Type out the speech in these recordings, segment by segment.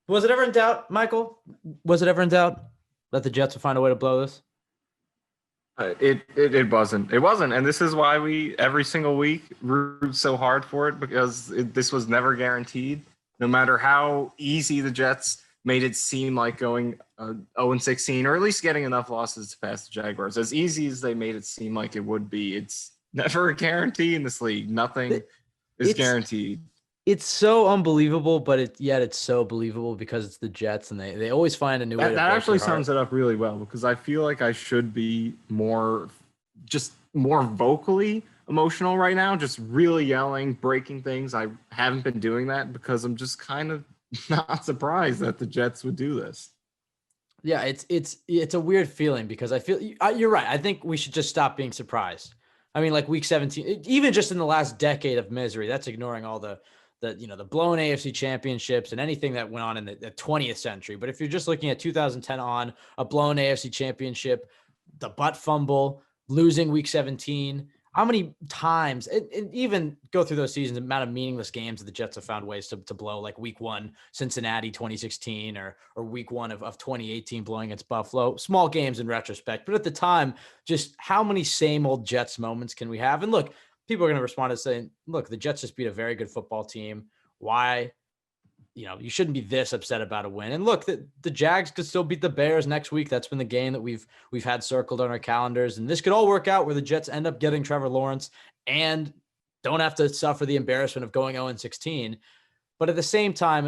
Was it ever in doubt, Michael? Was it ever in doubt that the Jets would find a way to blow this? It wasn't. It wasn't. And this is why we every single week root so hard for it, because this was never guaranteed. No matter how easy the Jets made it seem like going 0-16, or at least getting enough losses to pass the Jaguars, as easy as they made it seem like it would be, it's never a guarantee in this league. Nothing is guaranteed. It's so unbelievable, but yet it's so believable because it's the Jets, and they always find a new way. That actually sums it up really well, because I feel like I should be more vocally emotional right now, just really yelling, breaking things. I haven't been doing that because I'm just kind of not surprised that the Jets would do this. Yeah, it's a weird feeling because I feel you're right. I think we should just stop being surprised. I mean, like week 17, even just in the last decade of misery, that's ignoring all the blown AFC championships and anything that went on in the 20th century. But if you're just looking at 2010 on, a blown AFC championship, the butt fumble, losing week 17, how many times, and even go through those seasons, the amount of meaningless games that the Jets have found ways to blow, like week 1, Cincinnati 2016, or week 1 of 2018 blowing against Buffalo. Small games in retrospect, but at the time, just how many same old Jets moments can we have? And look, people are going to respond to saying, look, the Jets just beat a very good football team. Why? You shouldn't be this upset about a win. And look, the Jags could still beat the Bears next week. That's been the game that we've had circled on our calendars. And this could all work out where the Jets end up getting Trevor Lawrence and don't have to suffer the embarrassment of going 0-16. But at the same time,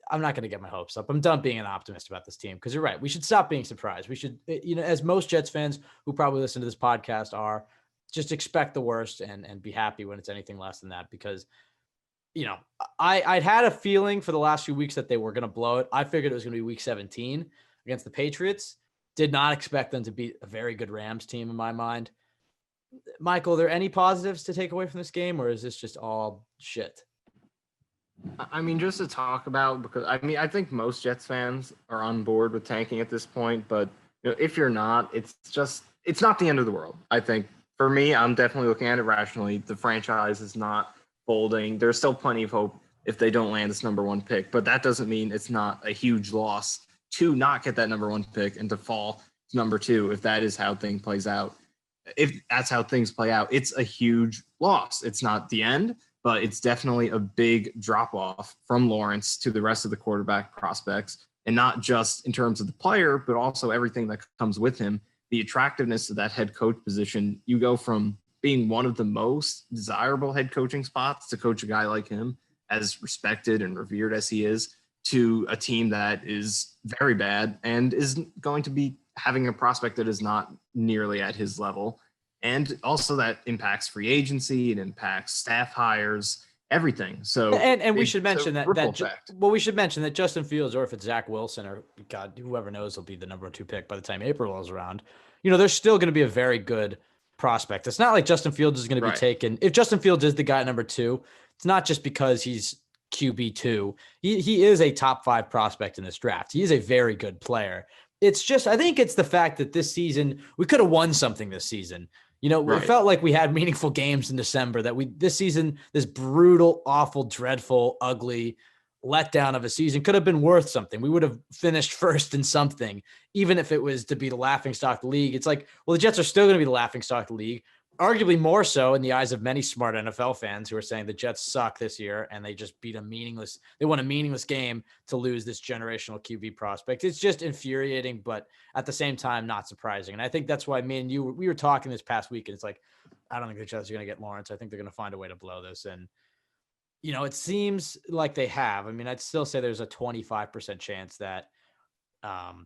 I'm not going to get my hopes up. I'm done being an optimist about this team, because you're right. We should stop being surprised. We should, as most Jets fans who probably listen to this podcast are, just expect the worst and be happy when it's anything less than that, because, I'd had a feeling for the last few weeks that they were going to blow it. I figured it was going to be week 17 against the Patriots. Did not expect them to beat a very good Rams team in my mind. Michael, are there any positives to take away from this game, or is this just all shit? I mean, just to talk about, because I think most Jets fans are on board with tanking at this point, but if you're not, it's not the end of the world. I think for me, I'm definitely looking at it rationally. The franchise is not folding. There's still plenty of hope if they don't land this number 1 pick, but that doesn't mean it's not a huge loss to not get that number 1 pick and to fall to number 2 if that is how things plays out. If that's how things play out, it's a huge loss. It's not the end, but it's definitely a big drop off from Lawrence to the rest of the quarterback prospects, and not just in terms of the player, but also everything that comes with him. The attractiveness of that head coach position. You go from being one of the most desirable head coaching spots to coach a guy like him, as respected and revered as he is, to a team that is very bad and is going to be having a prospect that is not nearly at his level. And also that impacts free agency, it impacts staff hires, everything. So and we should mention we should mention that Justin Fields, or if it's Zach Wilson, or God, whoever knows, will be the number 2 pick by the time April rolls around. There's still going to be a very good prospect. It's not like Justin Fields is going to be taken. If Justin Fields is the guy at number 2, it's not just because he's QB2. He is a top 5 prospect in this draft. He is a very good player. It's just, I think it's the fact that this season we could have won something this season. It felt like we had meaningful games in December, that this season, this brutal, awful, dreadful, ugly letdown of a season could have been worth something. We would have finished first in something, even if it was to be the laughingstock of the league. It's like, well, the Jets are still going to be the laughingstock of the league, arguably more so in the eyes of many smart NFL fans who are saying the Jets suck this year and they just they won a meaningless game to lose this generational QB prospect. It's just infuriating, but at the same time, not surprising. And I think that's why me and you, we were talking this past week, and it's like, I don't think the Jets are going to get Lawrence. I think they're going to find a way to blow this. And, it seems like they have. I mean, I'd still say there's a 25% chance that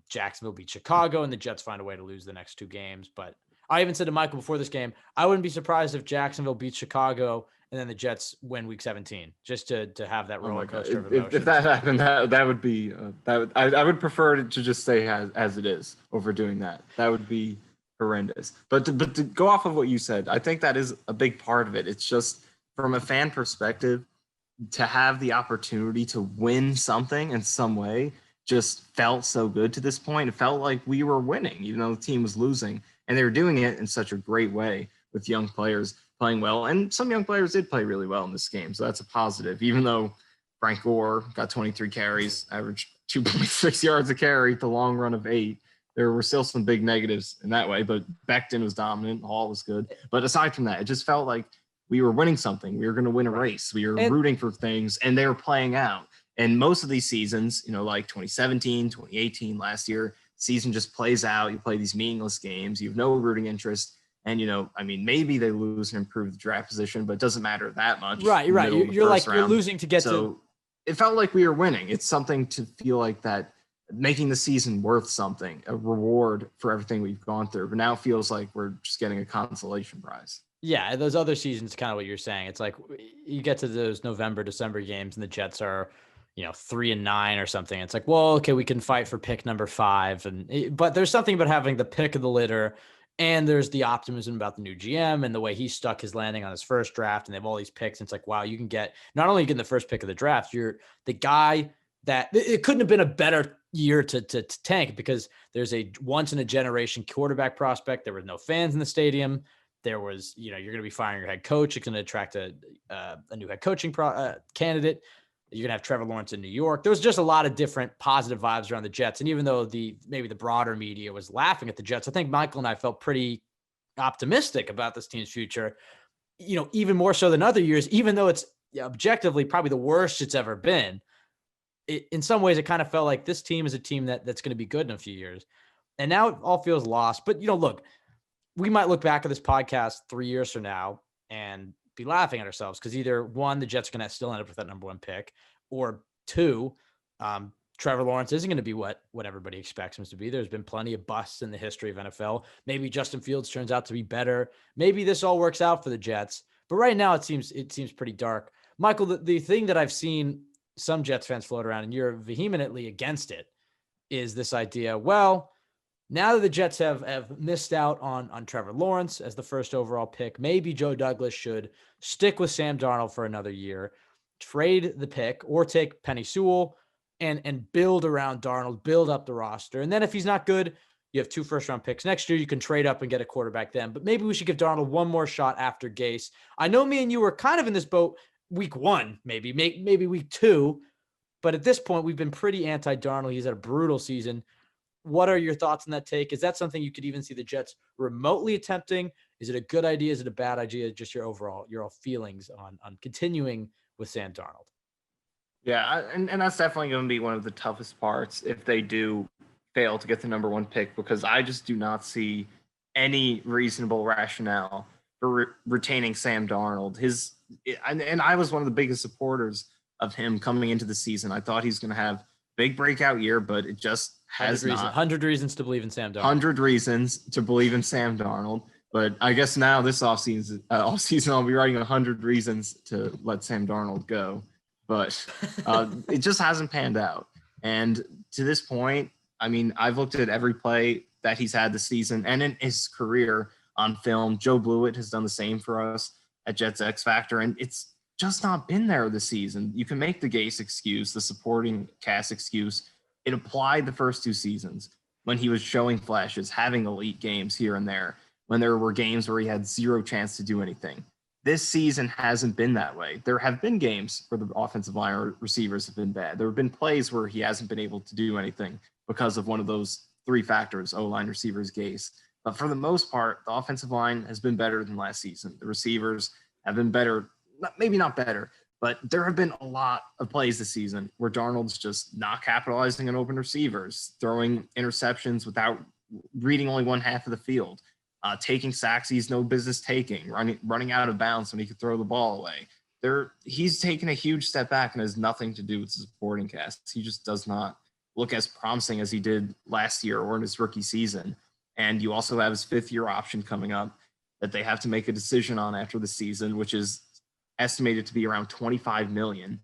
Jacksonville beat Chicago and the Jets find a way to lose the next 2 games. But I even said to Michael before this game, I wouldn't be surprised if Jacksonville beats Chicago and then the Jets win week 17, just to have that roller coaster of emotions. If that happened, that would be I would prefer to just stay as it is over doing that. That would be horrendous. But to go off of what you said, I think that is a big part of it. It's just from a fan perspective, to have the opportunity to win something in some way just felt so good to this point. It felt like we were winning, even though the team was losing. And they were doing it in such a great way with young players playing well. And some young players did play really well in this game. So that's a positive, even though Frank Gore got 23 carries, averaged 2.6 yards a carry to long run of 8. There were still some big negatives in that way, but Becton was dominant. Hall was good. But aside from that, it just felt like we were winning something. We were going to win a race. We were rooting for things, and they were playing out. And most of these seasons, like 2017, 2018, last year, season just plays out. You play these meaningless games. You have no rooting interest. And, maybe they lose and improve the draft position, but it doesn't matter that much. Right. You're losing to get to. It felt like we were winning. It's something to feel like that, making the season worth something, a reward for everything we've gone through. But now it feels like we're just getting a consolation prize. Yeah, those other seasons, kind of what you're saying. It's like you get to those November, December games, and the Jets are, 3-9 or something. It's like, well, okay, we can fight for pick number 5, but there's something about having the pick of the litter, and there's the optimism about the new GM and the way he stuck his landing on his first draft, and they have all these picks. And it's like, wow, you can get not only getting the first pick of the draft, you're the guy that it couldn't have been a better year to tank, because there's a once in a generation quarterback prospect. There were no fans in the stadium. There was, you're going to be firing your head coach. It's going to attract a new head coaching candidate. You're going to have Trevor Lawrence in New York. There was just a lot of different positive vibes around the Jets. And even though maybe the broader media was laughing at the Jets, I think Michael and I felt pretty optimistic about this team's future, even more so than other years, even though it's objectively probably the worst it's ever been. In some ways, it kind of felt like this team is a team that's going to be good in a few years. And now it all feels lost. But, look, we might look back at this podcast 3 years from now and be laughing at ourselves, because either one, the Jets are going to still end up with that number 1 pick, or 2, Trevor Lawrence isn't going to be what everybody expects him to be. There's been plenty of busts in the history of NFL. Maybe Justin Fields turns out to be better. Maybe this all works out for the Jets. But right now it seems pretty dark. Michael, the thing that I've seen some Jets fans float around, and you're vehemently against it, is this idea, well, now that the Jets have missed out on Trevor Lawrence as the first overall pick, maybe Joe Douglas should stick with Sam Darnold for another year, trade the pick, or take Penei Sewell and build around Darnold, build up the roster. And then if he's not good, you have 2 first-round picks. Next year, you can trade up and get a quarterback then. But maybe we should give Darnold one more shot after Gase. I know me and you were kind of in this boat week 1, maybe week 2. But at this point, we've been pretty anti-Darnold. He's had a brutal season. What are your thoughts on that take? Is that something you could even see the Jets remotely attempting? Is it a good idea? Is it a bad idea? Just your overall feelings on continuing with Sam Darnold. Yeah, and that's definitely going to be one of the toughest parts if they do fail to get the number 1 pick, because I just do not see any reasonable rationale for retaining Sam Darnold. And I was one of the biggest supporters of him coming into the season. I thought he's going to have big breakout year, but it just has 100 reasons to believe in Sam Darnold. 100 reasons to believe in Sam Darnold. But I guess now this offseason I'll be writing 100 reasons to let Sam Darnold go. But it just hasn't panned out. And to this point, I mean, I've looked at every play that he's had this season and in his career on film. Joe Blewett has done the same for us at Jets X Factor, and it's just not been there this season. You can make the Gase excuse, the supporting cast excuse. It applied the first 2 seasons when he was showing flashes, having elite games here and there, when there were games where he had 0 chance to do anything. This season hasn't been that way. There have been games where the offensive line or receivers have been bad. There have been plays where he hasn't been able to do anything because of one of those 3 factors, O-line, receivers, Gase. But for the most part, the offensive line has been better than last season. The receivers have been better, maybe not better, but there have been a lot of plays this season where Darnold's just not capitalizing on open receivers, throwing interceptions without reading only one half of the field, taking sacks he's no business taking, running out of bounds when he could throw the ball away. He's taken a huge step back and has nothing to do with the supporting cast. He just does not look as promising as he did last year or in his rookie season. And you also have his 5th-year option coming up that they have to make a decision on after the season, which is estimated to be around $25 million.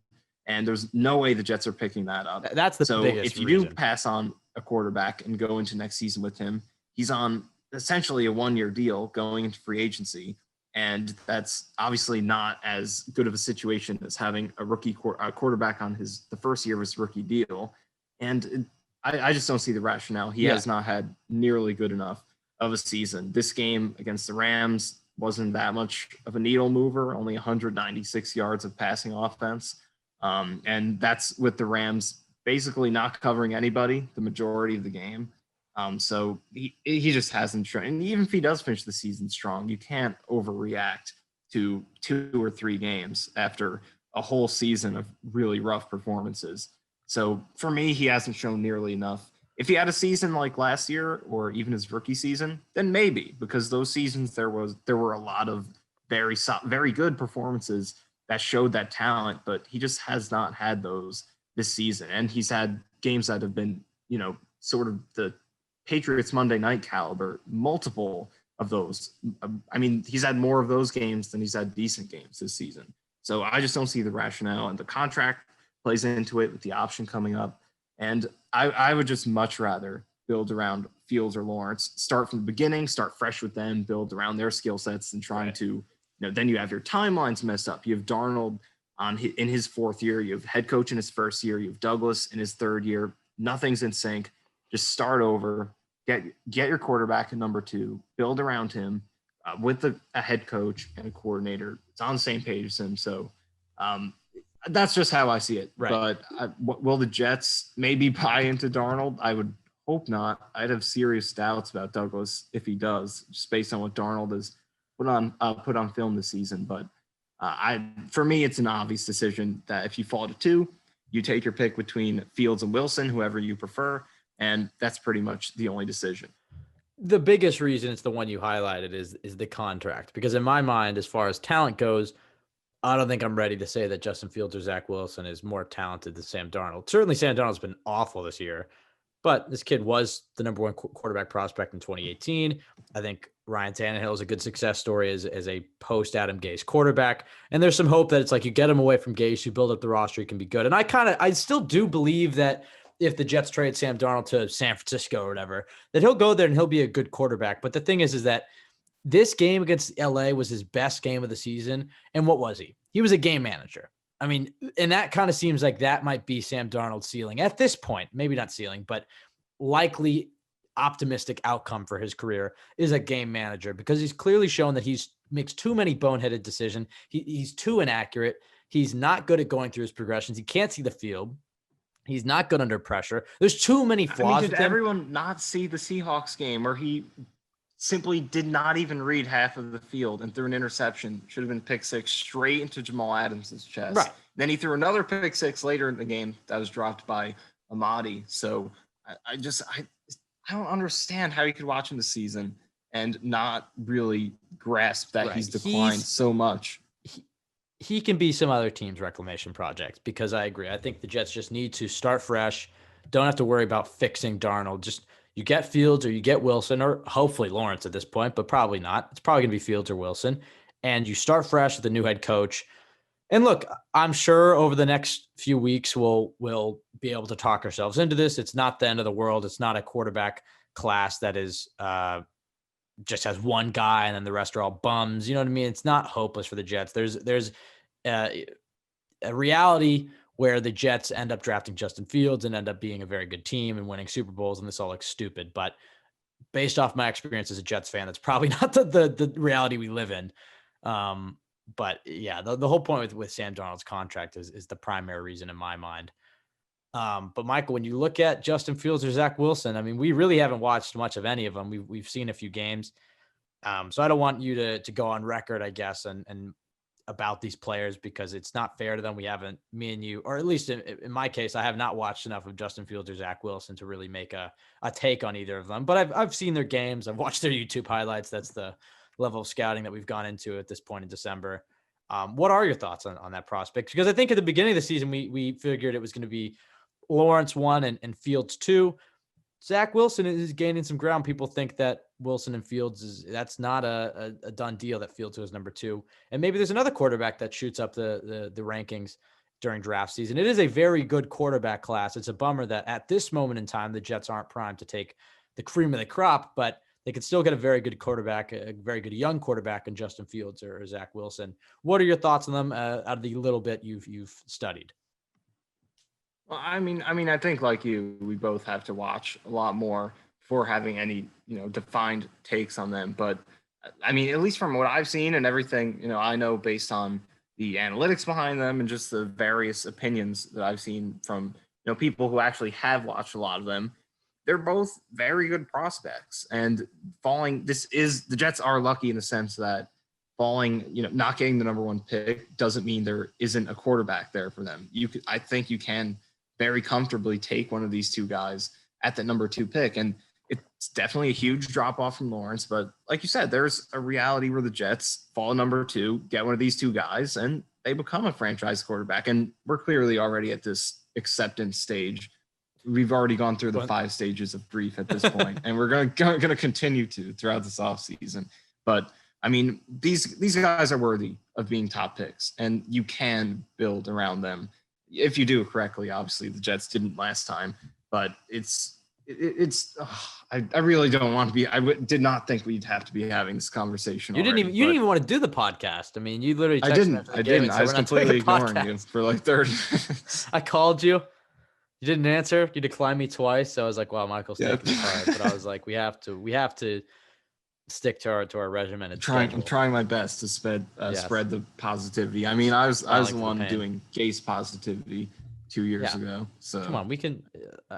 And there's no way the Jets are picking that up. That's the biggest if you reason. do pass on a quarterback and go into next season with him, he's on essentially a 1-year deal going into free agency. And that's obviously not as good of a situation as having a rookie quarterback on the first year of his rookie deal. And I just don't see the rationale. He has not had nearly good enough of a season. This game against the Rams wasn't that much of a needle mover, only 196 yards of passing offense. And that's with the Rams basically not covering anybody the majority of the game. So he just hasn't shown. And even if he does finish the season strong, you can't overreact to 2 or 3 games after a whole season of really rough performances. So for me, he hasn't shown nearly enough. If he had a season like last year or even his rookie season, then maybe, because those seasons there were a lot of very good performances that showed that talent, but he just has not had those this season. And he's had games that have been, sort of the Patriots Monday night caliber, multiple of those. I mean, he's had more of those games than he's had decent games this season. So I just don't see the rationale, and the contract plays into it with the option coming up. And I would just much rather build around Fields or Lawrence, start from the beginning, start fresh with them, build around their skill sets, than trying to, then you have your timelines messed up. You have Darnold in his 4th year, you have head coach in his 1st year, you have Douglas in his 3rd year. Nothing's in sync. Just start over, get your quarterback at number 2, build around him with a head coach and a coordinator. It's on the same page as him. So that's just how I see it. Right. But will the Jets maybe buy into Darnold? I would hope not. I'd have serious doubts about Douglas if he does, just based on what Darnold has put on film this season. But for me, it's an obvious decision that if you fall to 2, you take your pick between Fields and Wilson, whoever you prefer, and that's pretty much the only decision. The biggest reason it's the one you highlighted is the contract, because in my mind, as far as talent goes, I don't think I'm ready to say that Justin Fields or Zach Wilson is more talented than Sam Darnold. Certainly, Sam Darnold's been awful this year, but this kid was the number 1 quarterback prospect in 2018. I think Ryan Tannehill is a good success story as a post-Adam Gase quarterback. And there's some hope that it's like you get him away from Gase, you build up the roster, he can be good. And I still do believe that if the Jets trade Sam Darnold to San Francisco or whatever, that he'll go there and he'll be a good quarterback. But the thing is that this game against LA was his best game of the season. And what was he? He was a game manager. I mean, and that kind of seems like that might be Sam Darnold's ceiling at this point. Maybe not ceiling, but likely optimistic outcome for his career is a game manager, because he's clearly shown that he's makes too many boneheaded decisions. He's too inaccurate. He's not good at going through his progressions. He can't see the field. He's not good under pressure. There's too many flaws. Did everyone not see the Seahawks game where he simply did not even read half of the field and threw an interception? Should have been pick 6 straight into Jamal Adams' chest. Right. Then he threw another pick 6 later in the game that was dropped by Amadi. So I don't understand how you could watch him this season and not really grasp that he's declined so much. He can be some other team's reclamation project, because I agree. I think the Jets just need to start fresh. Don't have to worry about fixing Darnold. Just you get Fields or you get Wilson, or hopefully Lawrence at this point, but probably not. It's probably going to be Fields or Wilson. And you start fresh with a new head coach. And look, I'm sure over the next few weeks we'll be able to talk ourselves into this. It's not the end of the world. It's not a quarterback class that is just has one guy and then the rest are all bums. You know what I mean? It's not hopeless for the Jets. There's a reality where the Jets end up drafting Justin Fields and end up being a very good team and winning Super Bowls, and this all looks stupid. But based off my experience as a Jets fan, that's probably not the reality we live in. But yeah, the whole point with Sam Darnold's contract is the primary reason in my mind. But Michael, when you look at Justin Fields or Zach Wilson, I mean, we really haven't watched much of any of them. We've seen a few games. So I don't want you to go on record, I guess, and about these players, because it's not fair to them. We haven't, me and you, or at least in my case, I have not watched enough of Justin Fields or Zach Wilson to really make a take on either of them. But I've seen their games. I've watched their YouTube highlights. That's the level of scouting that we've gone into at this point in December. What are your thoughts on that prospect? Because I think at the beginning of the season, we figured it was going to be Lawrence 1 and Fields 2. Zach Wilson is gaining some ground. People think that Wilson and Fields that's not a done deal, that Fields was number 2. And maybe there's another quarterback that shoots up the rankings during draft season. It is a very good quarterback class. It's a bummer that at this moment in time, the Jets aren't primed to take the cream of the crop, but they could still get a very good quarterback, a very good young quarterback in Justin Fields or Zach Wilson. What are your thoughts on them out of the little bit you've studied? Well, I mean, I think like you, we both have to watch a lot more before having any, defined takes on them. But I mean, at least from what I've seen and everything, I know based on the analytics behind them and just the various opinions that I've seen from people who actually have watched a lot of them, they're both very good prospects. And the Jets are lucky in the sense that falling, not getting the number one pick doesn't mean there isn't a quarterback there for them. I think you can very comfortably take one of these two guys at the number 2 pick. And it's definitely a huge drop off from Lawrence. But like you said, there's a reality where the Jets fall number 2, get one of these two guys, and they become a franchise quarterback. And we're clearly already at this acceptance stage. We've already gone through the 5 stages of grief at this point, and we're going to continue to throughout this offseason. But I mean, these guys are worthy of being top picks, and you can build around them if you do it correctly. Obviously, the Jets didn't last time, but I really don't want to be. Did not think we'd have to be having this conversation. You didn't even want to do the podcast. I mean, you literally. I didn't. I was completely ignoring you for like 30 minutes. I called you. You didn't answer. You declined me twice. So I was like, "Wow, Michael's taking the card." But I was like, "We have to stick to our regimen." I'm trying my best to spread the positivity. I mean, I was the one doing Gase positivity 2 years ago. So come on, we can.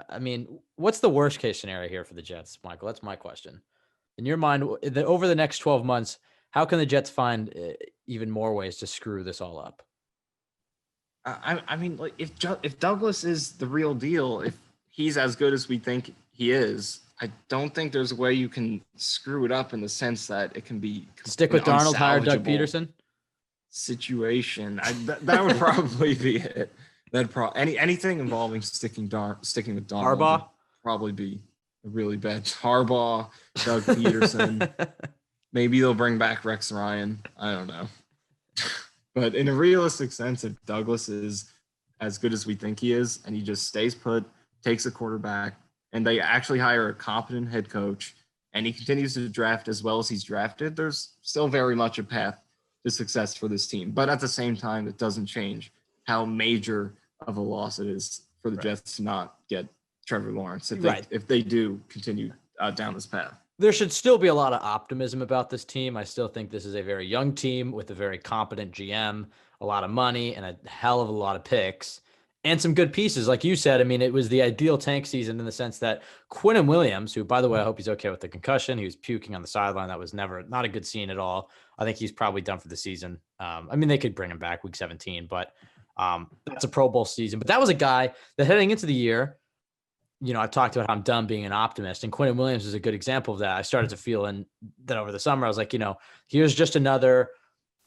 I mean, what's the worst case scenario here for the Jets, Michael? That's my question. In your mind, over the next 12 months, how can the Jets find even more ways to screw this all up? I mean, like if Douglas is the real deal, if he's as good as we think he is, I don't think there's a way you can screw it up in the sense that it can be stick with Darnold, hire Doug Peterson situation. That would probably be it. Anything involving sticking with Darnold Harbaugh would probably be a really bad. Harbaugh, Doug Peterson. Maybe they'll bring back Rex Ryan. I don't know. But in a realistic sense, if Douglas is as good as we think he is, and he just stays put, takes a quarterback, and they actually hire a competent head coach, and he continues to draft as well as he's drafted, there's still very much a path to success for this team. But at the same time, it doesn't change how major of a loss it is for the Jets to not get Trevor Lawrence if they do continue down this path. There should still be a lot of optimism about this team. I still think this is a very young team with a very competent GM, a lot of money, and a hell of a lot of picks, and some good pieces. Like you said, I mean, it was the ideal tank season in the sense that Quinnen Williams, who, by the way, I hope he's okay with the concussion. He was puking on the sideline. That was not a good scene at all. I think he's probably done for the season. I mean, they could bring him back week 17, but that's a Pro Bowl season. But that was a guy that heading into the year, I've talked about how I'm done being an optimist, and Quinnen Williams is a good example of that. I started to feel that over the summer. I was like, here's just another.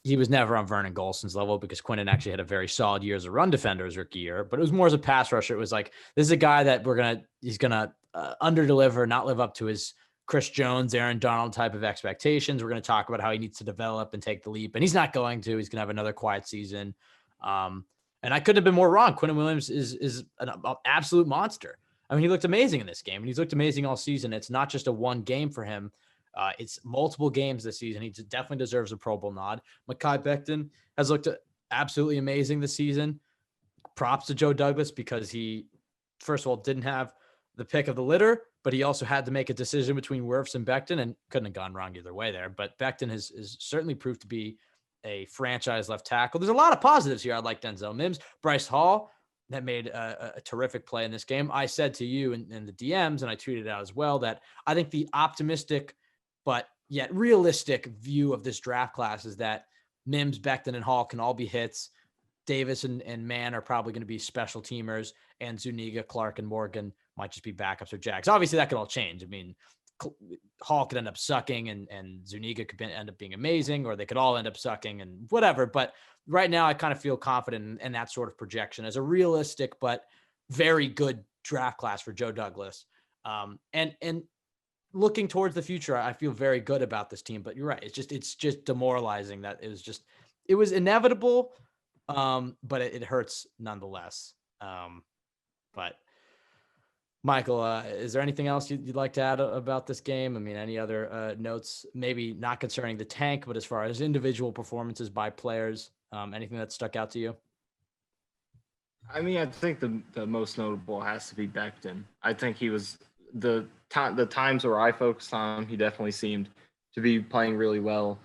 He was never on Vernon Golson's level because Quinnen actually had a very solid year as a run defender his rookie year, but it was more as a pass rusher. It was like, this is a guy that he's gonna under deliver, not live up to his Chris Jones, Aaron Donald type of expectations. We're going to talk about how he needs to develop and take the leap, and he's not going to. He's going to have another quiet season. And I couldn't have been more wrong. Quinnen Williams is an absolute monster. I mean, he looked amazing in this game, and he's looked amazing all season. It's not just a one game for him. It's multiple games this season. He definitely deserves a Pro Bowl nod. Mekhi Becton has looked absolutely amazing this season. Props to Joe Douglas because he, first of all, didn't have the pick of the litter, but he also had to make a decision between Wirfs and Becton, and couldn't have gone wrong either way there. But Becton has certainly proved to be a franchise left tackle. There's a lot of positives here. I like Denzel Mims, Bryce Hall, that made a terrific play in this game. I said to you in the DMs, and I tweeted out as well, that I think the optimistic but yet realistic view of this draft class is that Mims, Becton, and Hall can all be hits. Davis and Mann are probably going to be special teamers, and Zuniga, Clark, and Morgan might just be backups or Jags. Obviously, that could all change. I mean, Hall could end up sucking, and Zuniga could end up being amazing, or they could all end up sucking and whatever. But right now, I kind of feel confident in that sort of projection as a realistic but very good draft class for Joe Douglas. And looking towards the future, I feel very good about this team. But you're right; it's just demoralizing that it was inevitable, but it hurts nonetheless. But Michael, is there anything else you'd like to add about this game? I mean, any other notes, maybe not concerning the tank, but as far as individual performances by players, anything that stuck out to you? I mean, I think the most notable has to be Becton. I think he was the times where I focused on him, he definitely seemed to be playing really well.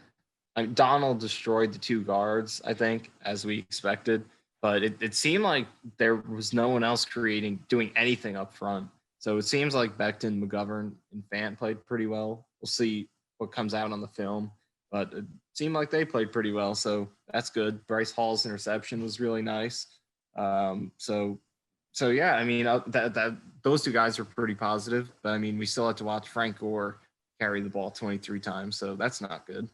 Donald destroyed the two guards, I think, as we expected. but it seemed like there was no one else doing anything up front. So it seems like Becton, McGovern, and Fant played pretty well. We'll see what comes out on the film, but it seemed like they played pretty well. So that's good. Bryce Hall's interception was really nice. So yeah, I mean that those two guys are pretty positive, but I mean we still have to watch Frank Gore carry the ball 23 times, so that's not good.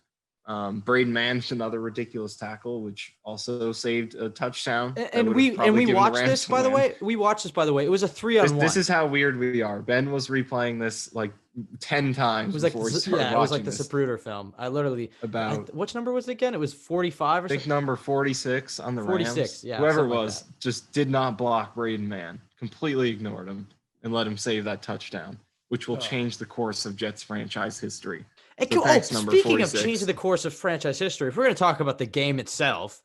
Braden Mann, another ridiculous tackle, which also saved a touchdown. And we watched this, by the way. We watched this, by the way. It was a 3-on-1. This is how weird we are. Ben was replaying this like 10 times. It was like the Zapruder film. I literally which number was it again? It was 45 or something. I think number 46 on the 46. Rams. Yeah, whoever it was just did not block Braden Mann. Completely ignored him and let him save that touchdown, which will change the course of Jets franchise history. Speaking of changing the course of franchise history, if we're going to talk about the game itself,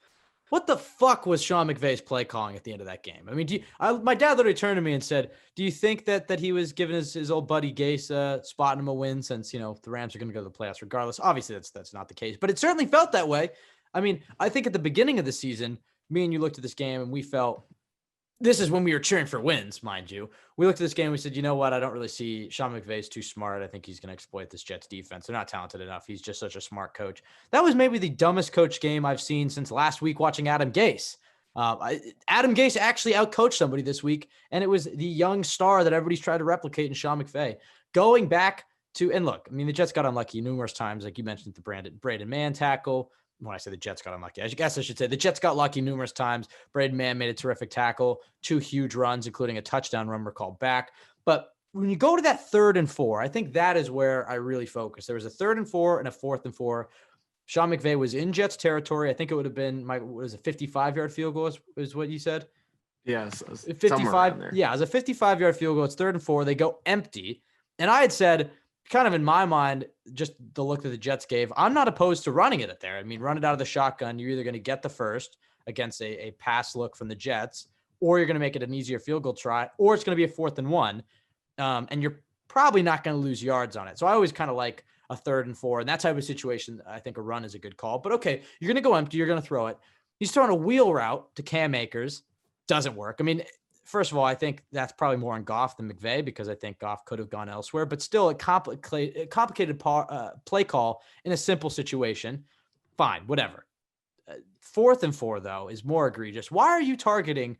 what the fuck was Sean McVay's play calling at the end of that game? I mean, my dad literally turned to me and said, "Do you think that he was giving his old buddy Gase spotting him a win since the Rams are going to go to the playoffs regardless?" Obviously, that's not the case, but it certainly felt that way. I mean, I think at the beginning of the season, me and you looked at this game and we felt. This is when we were cheering for wins, mind you. We looked at this game and we said, you know what? I don't really see Sean McVay's too smart. I think he's going to exploit this Jets defense. They're not talented enough. He's just such a smart coach. That was maybe the dumbest coach game I've seen since last week watching Adam Gase. Adam Gase actually outcoached somebody this week, and it was the young star that everybody's tried to replicate in Sean McVay. Going back to, and look, I mean, the Jets got unlucky numerous times, like you mentioned, the Braden Mann tackle. When I say the Jets got unlucky, I guess I should say the Jets got lucky numerous times. Braden Mann made a terrific tackle, 2 huge runs, including a touchdown run called back. But when you go to that 3rd and 4, I think that is where I really focus. There was a 3rd and 4 and a 4th and 4. Sean McVay was in Jets territory. I think it would have been a 55-yard field goal is what you said? Yes. 55. Yeah, it was a 55-yard field goal. It's 3rd and 4. They go empty. And I had said, kind of in my mind, just the look that the Jets gave, I'm not opposed to running it there. I mean, run it out of the shotgun. You're either going to get the first against a pass look from the Jets, or you're going to make it an easier field goal try, or it's going to be a 4th and 1. And you're probably not going to lose yards on it. So I always kind of like a 3rd and 4. And that type of situation, I think a run is a good call. But okay, you're going to go empty. You're going to throw it. He's throwing a wheel route to Cam Akers. Doesn't work. I mean, first of all, I think that's probably more on Goff than McVay because I think Goff could have gone elsewhere, but still a complicated play call in a simple situation. Fine, whatever. 4th and 4, though, is more egregious. Why are you targeting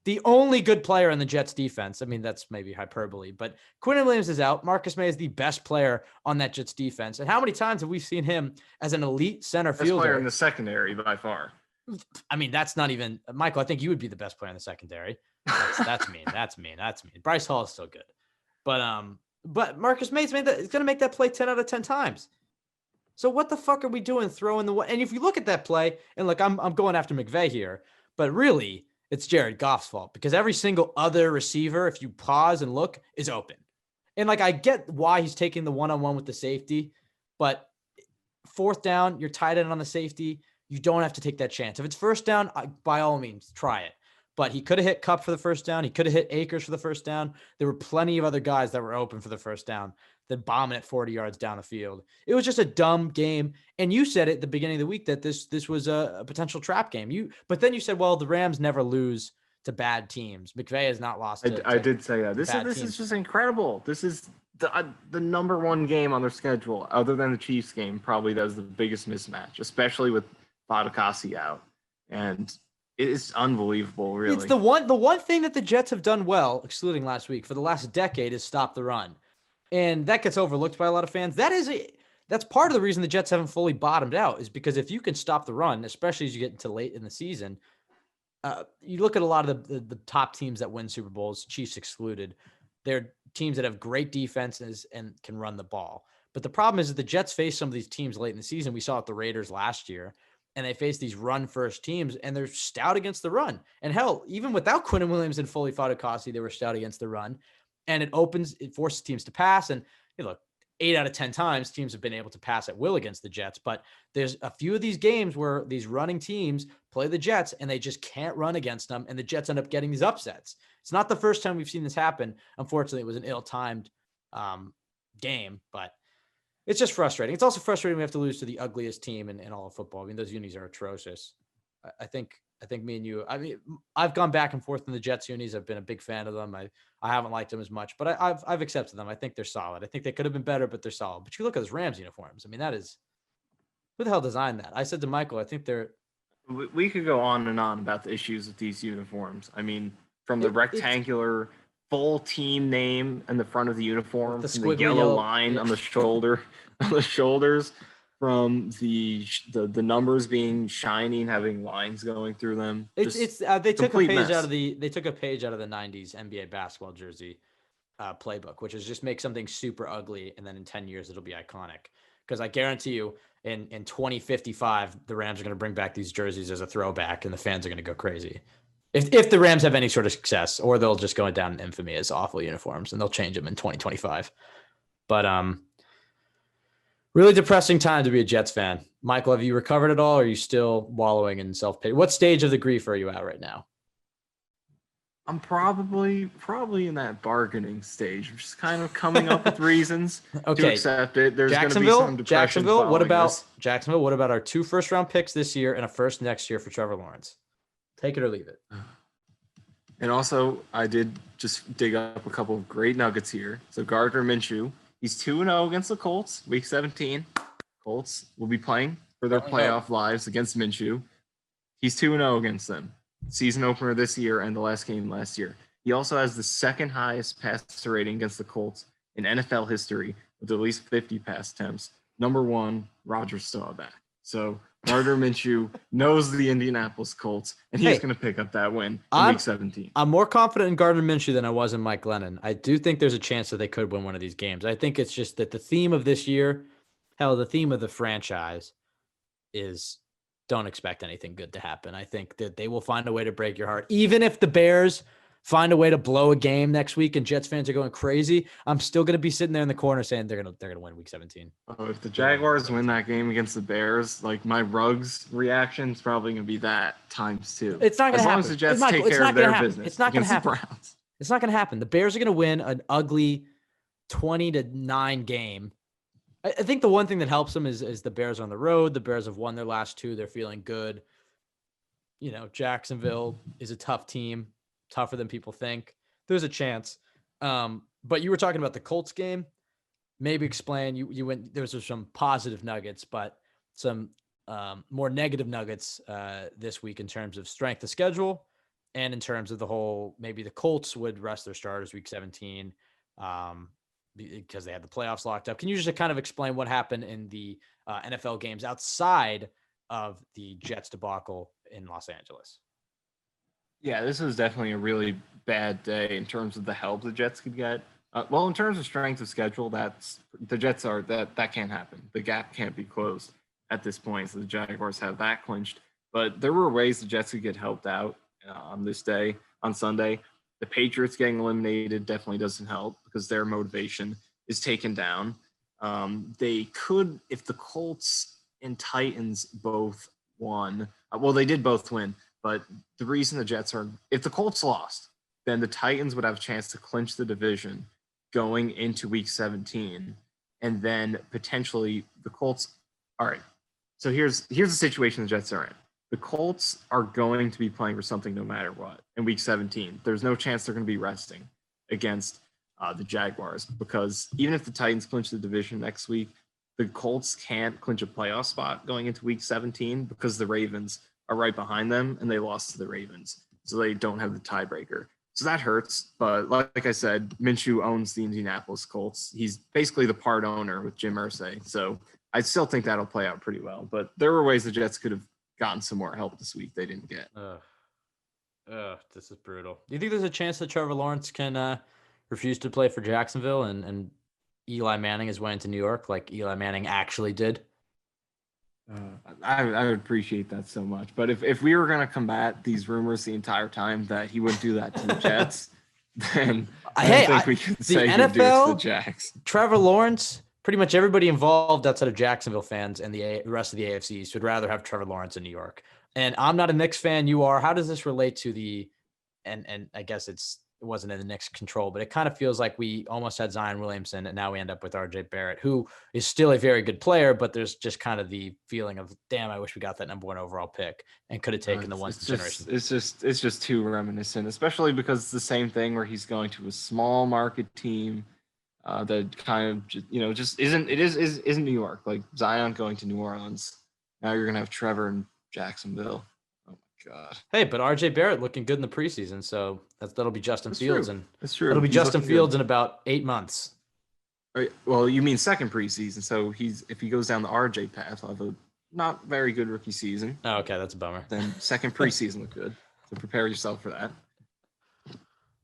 the only good player in the Jets defense? I mean, that's maybe hyperbole, but Quinnen Williams is out. Marcus May is the best player on that Jets defense. And how many times have we seen him as an elite center fielder? Best player in the secondary by far. I mean, that's not even – Michael, I think you would be the best player in the secondary. That's mean. That's mean. Bryce Hall is still good. But Marcus May's going to make that play 10 out of 10 times. So what the fuck are we doing throwing the – and if you look at that play, and look, I'm going after McVay here, but really it's Jared Goff's fault because every single other receiver, if you pause and look, is open. And like I get why he's taking the one-on-one with the safety, but 4th down, you're tight end on the safety. You don't have to take that chance. If it's 1st down, by all means, try it. But he could have hit Kupp for the 1st down. He could have hit Akers for the 1st down. There were plenty of other guys that were open for the 1st down that bombing it 40 yards down the field. It was just a dumb game. And you said at the beginning of the week that this was a potential trap game. But then you said, well, the Rams never lose to bad teams. McVay has not lost. I did say that. This is just incredible. This is the number 1 game on their schedule, other than the Chiefs game. Probably that was the biggest mismatch, especially with Fatukasi out. And it is unbelievable, really. It's the one thing that the Jets have done well, excluding last week, for the last decade is stop the run. And that gets overlooked by a lot of fans. That's part of the reason the Jets haven't fully bottomed out is because if you can stop the run, especially as you get into late in the season, you look at a lot of the top teams that win Super Bowls, Chiefs excluded, they're teams that have great defenses and can run the ball. But the problem is that the Jets face some of these teams late in the season. We saw it the Raiders last year. And they face these run-first teams, and they're stout against the run. And hell, even without Quinnen Williams and Foley Fatukasi, they were stout against the run. And it forces teams to pass. And look, 8 out of 10 times, teams have been able to pass at will against the Jets. But there's a few of these games where these running teams play the Jets, and they just can't run against them, and the Jets end up getting these upsets. It's not the first time we've seen this happen. Unfortunately, it was an ill-timed game, but it's just frustrating. It's also frustrating we have to lose to the ugliest team in all of football. I mean, those unis are atrocious. I think I think me and you. I mean, I've gone back and forth in the Jets unis. I've been a big fan of them. I haven't liked them as much, but I've accepted them. I think they're solid. I think they could have been better, but they're solid. But you look at those Rams uniforms. I mean, that is who the hell designed that? I said to Michael, I think they're We could go on and on about the issues with these uniforms. I mean, from the rectangular full team name and the front of the uniform, the from the yellow line on the shoulders, from the numbers being shiny and having lines going through them. They took a page mess. out of the '90s NBA basketball jersey playbook, which is just make something super ugly, and then in 10 years it'll be iconic. Because I guarantee you, in 2055, the Rams are going to bring back these jerseys as a throwback, and the fans are going to go crazy. If the Rams have any sort of success, or they'll just go down in infamy as awful uniforms, and they'll change them in 2025. But really depressing time to be a Jets fan. Michael, have you recovered at all, or are you still wallowing in self-pity? What stage of the grief are you at right now? I'm probably in that bargaining stage. I'm just kind of coming up with reasons to accept it. There's going to be some depression. Jacksonville. What about our 2 first-round picks this year and a first next year for Trevor Lawrence? Take it or leave it. And also, I did just dig up a couple of great nuggets here. So Gardner Minshew, he's 2-0 against the Colts, Week 17. Colts will be playing for their playoff lives against Minshew. He's 2-0 against them. Season opener this year and the last game last year. He also has the second highest passer rating against the Colts in NFL history with at least 50 pass attempts. Number 1, Roger Staubach. So Gardner Minshew knows the Indianapolis Colts, and he's going to pick up that win in Week 17. I'm more confident in Gardner Minshew than I was in Mike Glennon. I do think there's a chance that they could win one of these games. I think it's just that the theme of this year, the theme of the franchise is don't expect anything good to happen. I think that they will find a way to break your heart. Even if the Bears find a way to blow a game next week and Jets fans are going crazy, I'm still going to be sitting there in the corner saying they're going to win Week 17. Oh, if the Jaguars win that game against the Bears, like my Ruggs reaction is probably going to be that times 2. It's not going to happen. As long as the Jets take care of their business. It's not going to happen. It's not going to happen. The Bears are going to win an ugly 20-9 game. I think the one thing that helps them is the Bears are on the road. The Bears have won their last 2. They're feeling good. You know, Jacksonville is a tough team, tougher than people think. There's a chance. But you were talking about the Colts game. Maybe explain. You went. There was some positive nuggets, but some more negative nuggets this week in terms of strength of schedule and in terms of the whole. Maybe the Colts would rest their starters Week 17. Because they had the playoffs locked up. Can you just kind of explain what happened in the NFL games outside of the Jets debacle in Los Angeles? Yeah, this was definitely a really bad day in terms of the help the Jets could get. Well, in terms of strength of schedule, the Jets are that can't happen. The gap can't be closed at this point, so the Jaguars have that clinched. But there were ways the Jets could get helped out on this day, on Sunday. The Patriots getting eliminated definitely doesn't help because their motivation is taken down. They could, if the Colts and Titans both won, well, they did both win, but the reason the Jets are, if the Colts lost, then the Titans would have a chance to clinch the division going into Week 17. And then potentially the Colts, all right, so here's the situation the Jets are in. The Colts are going to be playing for something no matter what in Week 17. There's no chance they're going to be resting against the Jaguars because even if the Titans clinch the division next week, the Colts can't clinch a playoff spot going into Week 17 because the Ravens are right behind them and they lost to the Ravens. So they don't have the tiebreaker. So that hurts. But like I said, Minshew owns the Indianapolis Colts. He's basically the part owner with Jim Irsay. So I still think that'll play out pretty well. But there were ways the Jets could have gotten some more help this week they didn't get. This is brutal. Do you think there's a chance that Trevor Lawrence can refuse to play for Jacksonville and Eli Manning is way into New York like Eli Manning actually did? I would appreciate that so much. But if we were going to combat these rumors the entire time that he wouldn't do that to the Jets, then I think we could say NFL, he'd do it to the Jags. Trevor Lawrence, pretty much everybody involved outside of Jacksonville fans and the rest of the AFC East would rather have Trevor Lawrence in New York. And I'm not a Knicks fan. You are. How does this relate to and I guess it's wasn't in the Knicks' control, but it kind of feels like we almost had Zion Williamson, and now we end up with RJ Barrett, who is still a very good player, but there's just kind of the feeling of, damn, I wish we got that number 1 overall pick and could have taken the once in generation. It's just too reminiscent, especially because it's the same thing where he's going to a small market team that kind of just isn't New York. Like Zion going to New Orleans. Now you're gonna have Trevor in Jacksonville. Oh my God. Hey, but RJ Barrett looking good in the preseason, so that'll be Justin Fields, and that's true. That'll be Justin Fields in about 8 months. Well, you mean second preseason? So if he goes down the RJ path, he'll have a not very good rookie season. Oh, okay, that's a bummer. Then second preseason look good. So prepare yourself for that.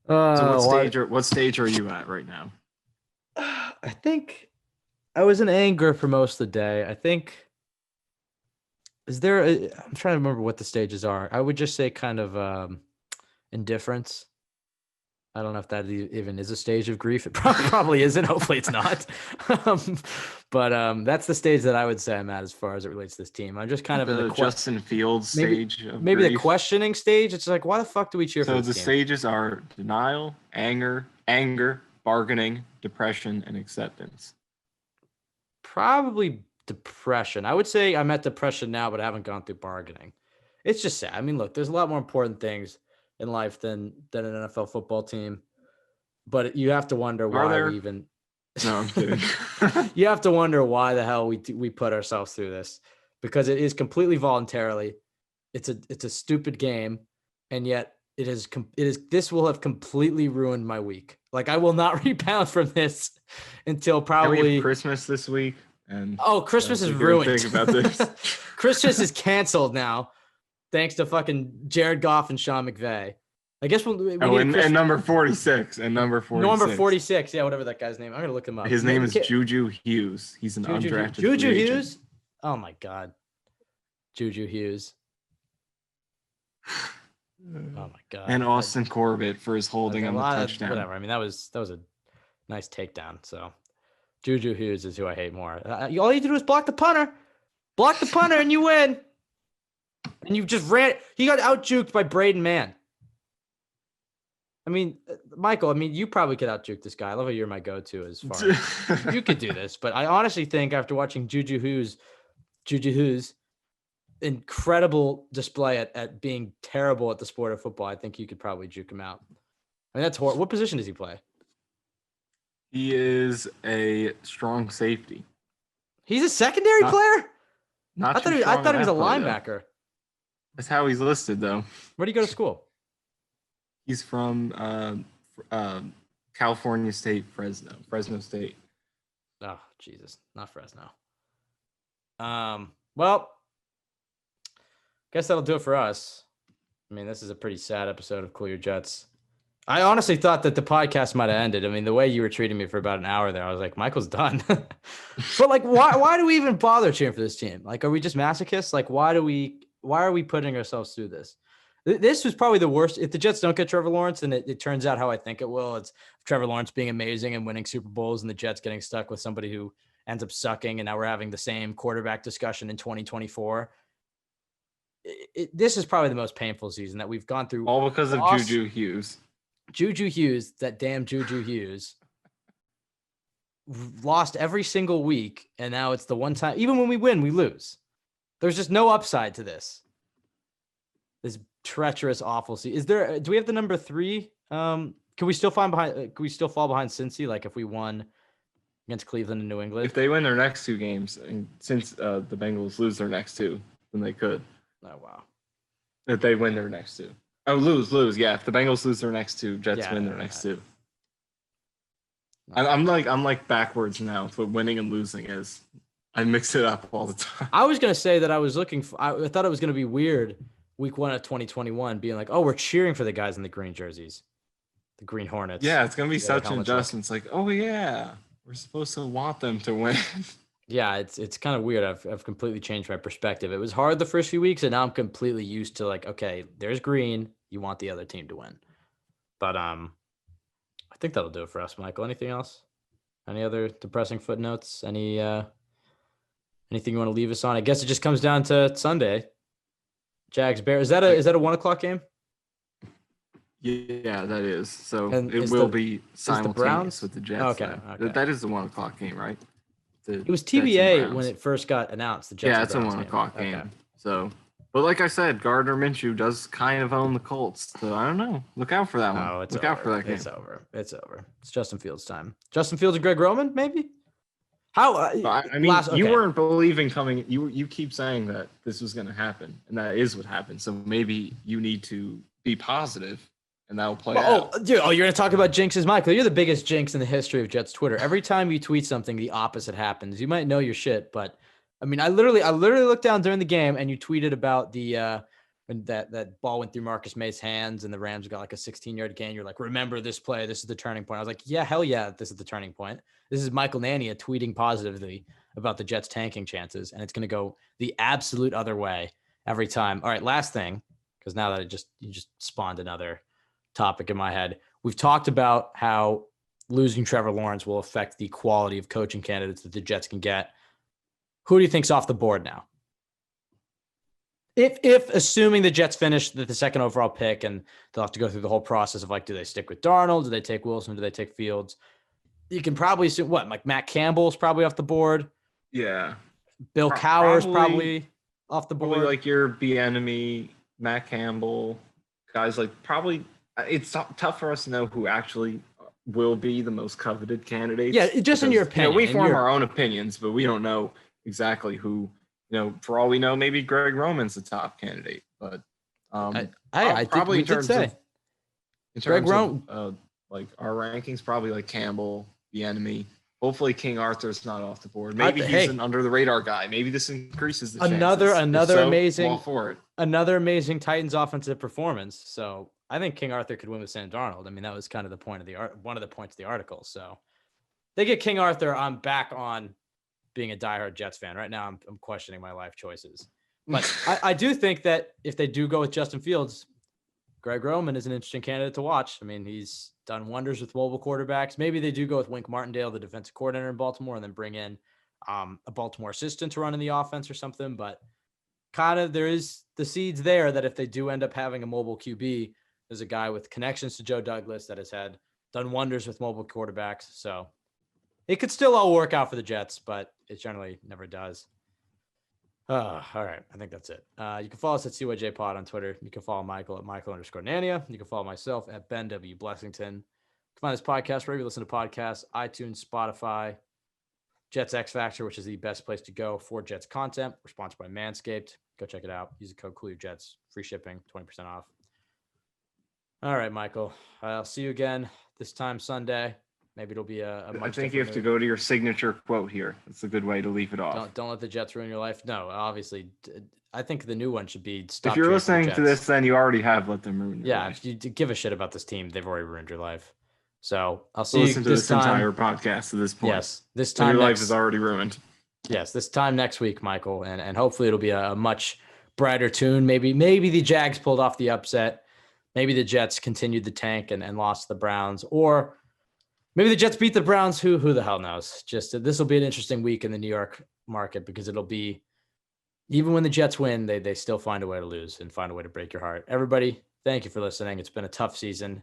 So what stage are you at right now? I think I was in anger for most of the day. I think, I'm trying to remember what the stages are. I would just say kind of indifference. I don't know if that even is a stage of grief. It probably isn't. Hopefully it's not. But that's the stage that I would say I'm at as far as it relates to this team. I'm just kind of in the Justin Fields stage. Maybe the questioning stage. It's like, why the fuck do we cheer for this team? So the stages are denial, anger, bargaining, depression, and acceptance. Probably depression. I would say I'm at depression now, but I haven't gone through bargaining. It's just sad. I mean, look, there's a lot more important things in life than an NFL football team, but you have to wonder why we even. No, I'm kidding. You have to wonder why the hell we put ourselves through this, because it is completely voluntarily. It's a stupid game, and yet this will have completely ruined my week. Like I will not rebound from this until probably we have Christmas this week. And Christmas is ruined. Think about this. Christmas is canceled now, thanks to fucking Jared Goff and Sean McVay. I guess and number 46 Number 46, yeah, whatever that guy's name. I'm gonna look him up. His name is Juju Hughes. He's an undrafted Juju Hughes. Oh my God, Juju Hughes. Oh my God. And Austin Corbett for his holding on the touchdown. Whatever. I mean, that was a nice takedown. So Juju Hughes is who I hate more. All you do is block the punter, and you win. And you just ran. He got out-juked by Braden Mann. I mean, Michael, you probably could out-juke this guy. I love how you're my go-to as far as you could do this. But I honestly think after watching Juju Hughes' incredible display at being terrible at the sport of football, I think you could probably juke him out. I mean, that's horrible. What position does he play? He is a strong safety. He's a secondary player? I thought he was a linebacker. Though. That's how he's listed, though. Where do you go to school? He's from California State, Fresno State. Oh, Jesus. Not Fresno. Well, guess that'll do it for us. I mean, this is a pretty sad episode of Cool Your Jets. I honestly thought that the podcast might have ended. I mean, the way you were treating me for about an hour there, I was like, Michael's done. But like, why do we even bother cheering for this team? Like, are we just masochists? Like, why are we putting ourselves through this? This was probably the worst. If the Jets don't get Trevor Lawrence, and it turns out how I think it will, it's Trevor Lawrence being amazing and winning Super Bowls and the Jets getting stuck with somebody who ends up sucking. And now we're having the same quarterback discussion in 2024. This is probably the most painful season that we've gone through. All because of Juju Hughes. Juju Hughes, that damn Juju Hughes, lost every single week, and now it's the one time. Even when we win, we lose. There's just no upside to this. This treacherous, awful season. Do we have the number 3? Can we still fall behind Cincy? Like if we won against Cleveland and New England, if they win their next 2 games, and since the Bengals lose their next 2, then they could. Oh wow! If they win their next 2. Oh, lose. Yeah, if the Bengals lose their next 2, Jets win their next 2. I'm like backwards now with what winning and losing is. I mix it up all the time. I was gonna say that I thought it was gonna be weird week 1 of 2021 being like, oh, we're cheering for the guys in the green jerseys, the Green Hornets. Yeah, it's gonna be such an adjustment. It's like, oh yeah, we're supposed to want them to win. Yeah, it's kind of weird. I've completely changed my perspective. It was hard the first few weeks, and now I'm completely used to like, okay, there's green. You want the other team to win. But I think that'll do it for us, Michael. Anything else? Any other depressing footnotes? Anything you want to leave us on? I guess it just comes down to Sunday. Jags Bears. Is that a 1:00 game? Yeah, that is. So And it is will the- be simultaneous Browns? with the Jets. Okay, then. okay. That is the 1 o'clock game, right? The It was Jets and TBA when Browns. it first got announced. The Jets Yeah, and it's a Browns 1 o'clock Okay. game. So, but like I said, Gardner Minshew does kind of own the Colts. So I don't know. Look out for that one. No, it's Look over. out for that game. It's over. It's over. It's Justin Fields' time. Justin Fields and Greg Roman, maybe. How? I mean, you weren't believing coming. You keep saying that this was going to happen, and that is what happened. So maybe you need to be positive, and that will play out. Dude, you're going to talk about jinxes, Michael. You're the biggest jinx in the history of Jets Twitter. Every time you tweet something, the opposite happens. You might know your shit, but I mean, I literally looked down during the game, and you tweeted about the when that ball went through Marcus May's hands, and the Rams got like a 16-yard gain. You're like, remember this play? This is the turning point. I was like, yeah, hell yeah, this is the turning point. This is Michael Nania tweeting positively about the Jets tanking chances, and it's going to go the absolute other way every time. All right, last thing, because now that you just spawned another topic in my head. We've talked about how losing Trevor Lawrence will affect the quality of coaching candidates that the Jets can get. Who do you think's off the board now? If assuming the Jets finish the second overall pick and they'll have to go through the whole process of like, do they stick with Darnold? Do they take Wilson? Do they take Fields? You can probably assume like Matt Campbell's probably off the board. Yeah. Bill Cowher's probably off the board. Probably like your Bieniemy, Matt Campbell, guys like probably. It's tough for us to know who actually will be the most coveted candidates. Yeah, just in your opinion. We form our own opinions, but we don't know exactly who. For all we know, maybe Greg Roman's the top candidate. But I probably think we did say in terms of like our rankings, probably like Campbell, Bieniemy. Hopefully, King Arthur's not off the board. Maybe he's an under the radar guy. Maybe this increases the chances. Another amazing Titans offensive performance. So I think King Arthur could win with Sam Darnold. I mean, that was kind of the point of one of the points of the article. So they get King Arthur. I'm back on being a diehard Jets fan. Right now, I'm questioning my life choices. But I do think that if they do go with Justin Fields, Greg Roman is an interesting candidate to watch. I mean, he's done wonders with mobile quarterbacks. Maybe they do go with Wink Martindale, the defensive coordinator in Baltimore, and then bring in a Baltimore assistant to run in the offense or something. But kind of there is the seeds there that if they do end up having a mobile QB, there's a guy with connections to Joe Douglas that has done wonders with mobile quarterbacks. So it could still all work out for the Jets, but it generally never does. All right. I think that's it. You can follow us at CYJ Pod on Twitter. You can follow Michael at Michael_Nania. You can follow myself at Ben W. Blessington. You can find this podcast wherever you listen to podcasts, iTunes, Spotify, Jets X Factor, which is the best place to go for Jets content. We're sponsored by Manscaped. Go check it out. Use the code CoolYourJets. Free shipping, 20% off. All right, Michael. I'll see you again this time Sunday. Maybe it'll be a I think you have to go to your signature quote here. That's a good way to leave it off. Don't let the Jets ruin your life. No, obviously. I think the new one should be stop. If you're listening to this, then you already have let them ruin your life. If you give a shit about this team, they've already ruined your life. So I'll see listen you to this time. Entire podcast at this point. Yes, this time your life is already ruined. Yes, this time next week, Michael, and hopefully it'll be a much brighter tune. Maybe the Jags pulled off the upset. Maybe the Jets continued the tank and lost to the Browns, or maybe the Jets beat the Browns. Who the hell knows? Just this will be an interesting week in the New York market because it'll be, even when the Jets win, they still find a way to lose and find a way to break your heart. Everybody, thank you for listening. It's been a tough season.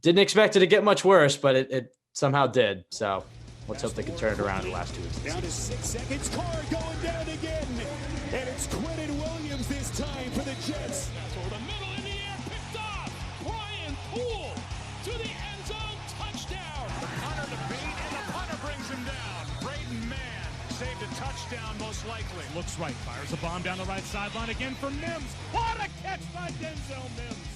Didn't expect it to get much worse, but it somehow did. So let's hope they can turn it around in the last 2 weeks. Down to 6 seconds. Carr going down again. And it's Quentin Williams this time for the Jets. Over the middle in the air, picked off. Brian Poole to the end zone, touchdown. Hunter the beat, and the punter brings him down. Braden Mann saved a touchdown most likely. Looks right, fires a bomb down the right sideline again for Mims. What a catch by Denzel Mims.